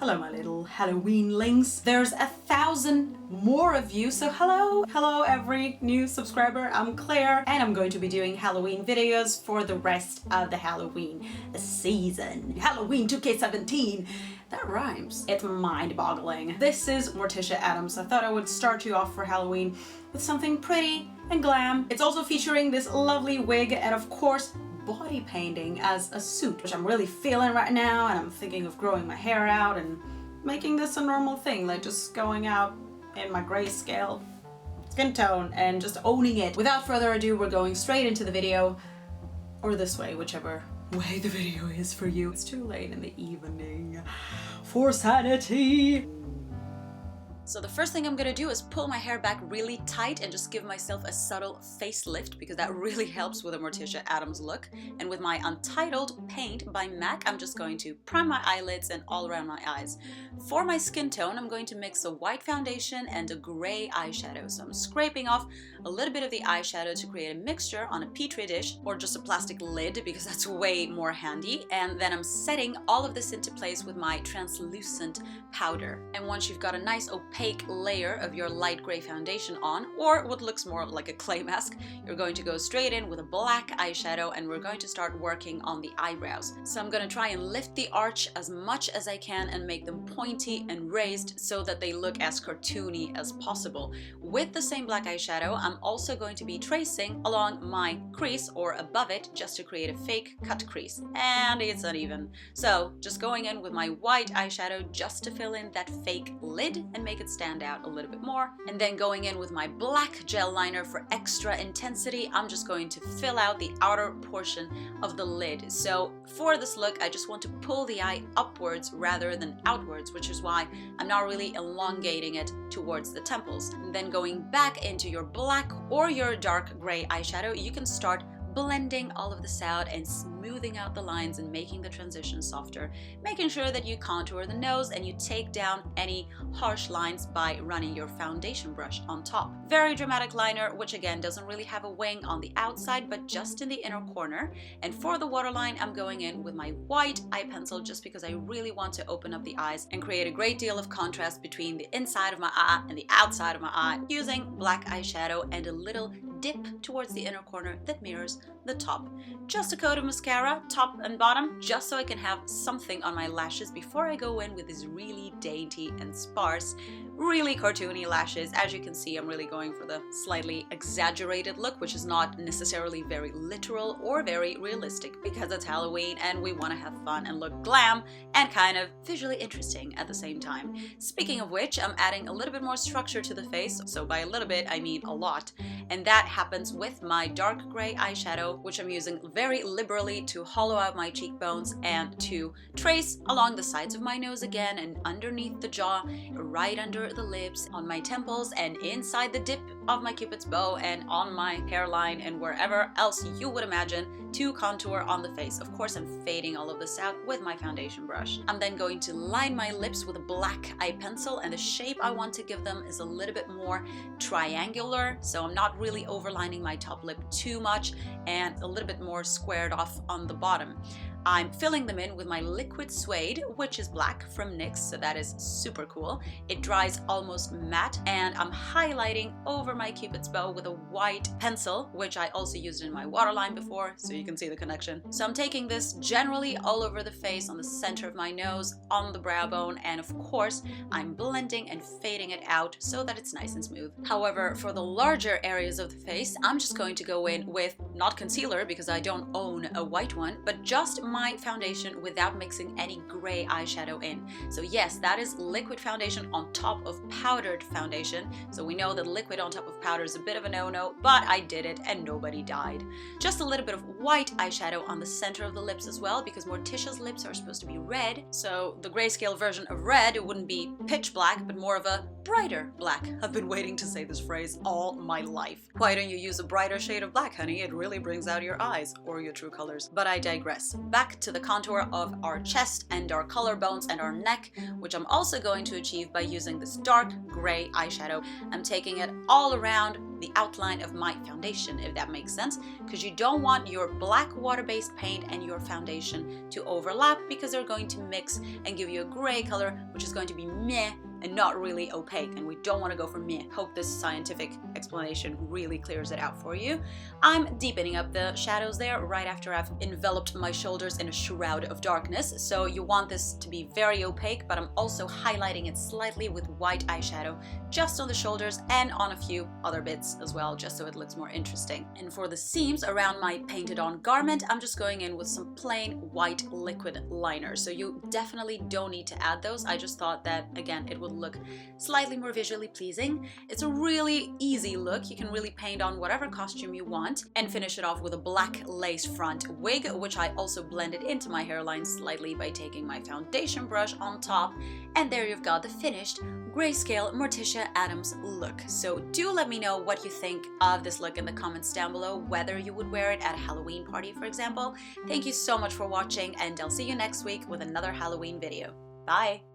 Hello my little Halloweenlings. There's 1,000 more of you, so hello every new subscriber. I'm Claire and I'm going to be doing Halloween videos for the rest of the Halloween season. Halloween 2K17. That rhymes. It's mind-boggling. This is Morticia Addams. I thought I would start you off for Halloween with something pretty and glam. It's also featuring this lovely wig and of course body painting as a suit, which I'm really feeling right now, and I'm thinking of growing my hair out and making this a normal thing, like just going out in my grayscale skin tone and just owning it. Without further ado, we're going straight into the video, or this way, whichever way the video is for you. It's too late in the evening for sanity. So the first thing I'm gonna do is pull my hair back really tight and just give myself a subtle facelift, because that really helps with a Morticia Addams look. And with my Untitled paint by MAC, I'm just going to prime my eyelids and all around my eyes. For my skin tone, I'm going to mix a white foundation and a gray eyeshadow. So I'm scraping off a little bit of the eyeshadow to create a mixture on a petri dish or just a plastic lid, because that's way more handy. And then I'm setting all of this into place with my translucent powder. And once you've got a nice opaque layer of your light gray foundation on, or what looks more like a clay mask, you're going to go straight in with a black eyeshadow and we're going to start working on the eyebrows. So I'm going to try and lift the arch as much as I can and make them pointy and raised so that they look as cartoony as possible. With the same black eyeshadow, I'm also going to be tracing along my crease or above it just to create a fake cut crease. And it's uneven. So just going in with my white eyeshadow just to fill in that fake lid and make it stand out a little bit more. And then going in with my black gel liner for extra intensity, I'm just going to fill out the outer portion of the lid. So for this look, I just want to pull the eye upwards rather than outwards, which is why I'm not really elongating it towards the temples. And then going back into your black or your dark gray eyeshadow, you can start blending all of this out and smoothing out the lines and making the transition softer, making sure that you contour the nose and you take down any harsh lines by running your foundation brush on top. Very dramatic liner, which again doesn't really have a wing on the outside but just in the inner corner. And for the waterline, I'm going in with my white eye pencil just because I really want to open up the eyes and create a great deal of contrast between the inside of my eye and the outside of my eye, using black eyeshadow and a little dip towards the inner corner that mirrors the top. Just a coat of mascara, top and bottom, just so I can have something on my lashes before I go in with these really dainty and sparse, really cartoony lashes. As you can see, I'm really going for the slightly exaggerated look, which is not necessarily very literal or very realistic because it's Halloween and we want to have fun and look glam and kind of visually interesting at the same time. Speaking of which, I'm adding a little bit more structure to the face. So by a little bit, I mean a lot. And that happens with my dark gray eyeshadow, which I'm using very liberally to hollow out my cheekbones and to trace along the sides of my nose again and underneath the jaw, right under the lips, on my temples and inside the dip of my cupid's bow and on my hairline and wherever else you would imagine to contour on the face. Of course, I'm fading all of this out with my foundation brush. I'm then going to line my lips with a black eye pencil, and the shape I want to give them is a little bit more triangular, so I'm not really overlining my top lip too much and a little bit more squared off on the bottom. I'm filling them in with my liquid suede, which is black from NYX, so that is super cool. It dries almost matte, and I'm highlighting over my cupid's bow with a white pencil, which I also used in my waterline before, so you can see the connection. So I'm taking this generally all over the face, on the center of my nose, on the brow bone, and of course I'm blending and fading it out so that it's nice and smooth. However, for the larger areas of the face, I'm just going to go in with not concealer because I don't own a white one, but just my foundation without mixing any gray eyeshadow in. So yes, that is liquid foundation on top of powdered foundation. So we know that liquid on top of powder is a bit of a no-no, but I did it and nobody died. Just a little bit of white eyeshadow on the center of the lips as well, because Morticia's lips are supposed to be red. So the grayscale version of red, it wouldn't be pitch black, but more of a brighter black. I've been waiting to say this phrase all my life. Why don't you use a brighter shade of black, honey? It really brings out your eyes or your true colors. But I digress. Back black to the contour of our chest and our collarbones and our neck, which I'm also going to achieve by using this dark gray eyeshadow. I'm taking it all around the outline of my foundation, if that makes sense, because you don't want your black water-based paint and your foundation to overlap, because they're going to mix and give you a gray color, which is going to be meh and not really opaque, and we don't want to go for meh. Hope this scientific explanation really clears it out for you. I'm deepening up the shadows there right after I've enveloped my shoulders in a shroud of darkness, so you want this to be very opaque, but I'm also highlighting it slightly with white eyeshadow just on the shoulders and on a few other bits as well, just so it looks more interesting. And for the seams around my painted on garment, I'm just going in with some plain white liquid liner, so you definitely don't need to add those. I just thought that, again, it would look slightly more visually pleasing. It's a really easy look. You can really paint on whatever costume you want and finish it off with a black lace front wig, which I also blended into my hairline slightly by taking my foundation brush on top. And there you've got the finished grayscale Morticia Addams look. So do let me know what you think of this look in the comments down below, whether you would wear it at a Halloween party, for example. Thank you so much for watching, and I'll see you next week with another Halloween video. Bye!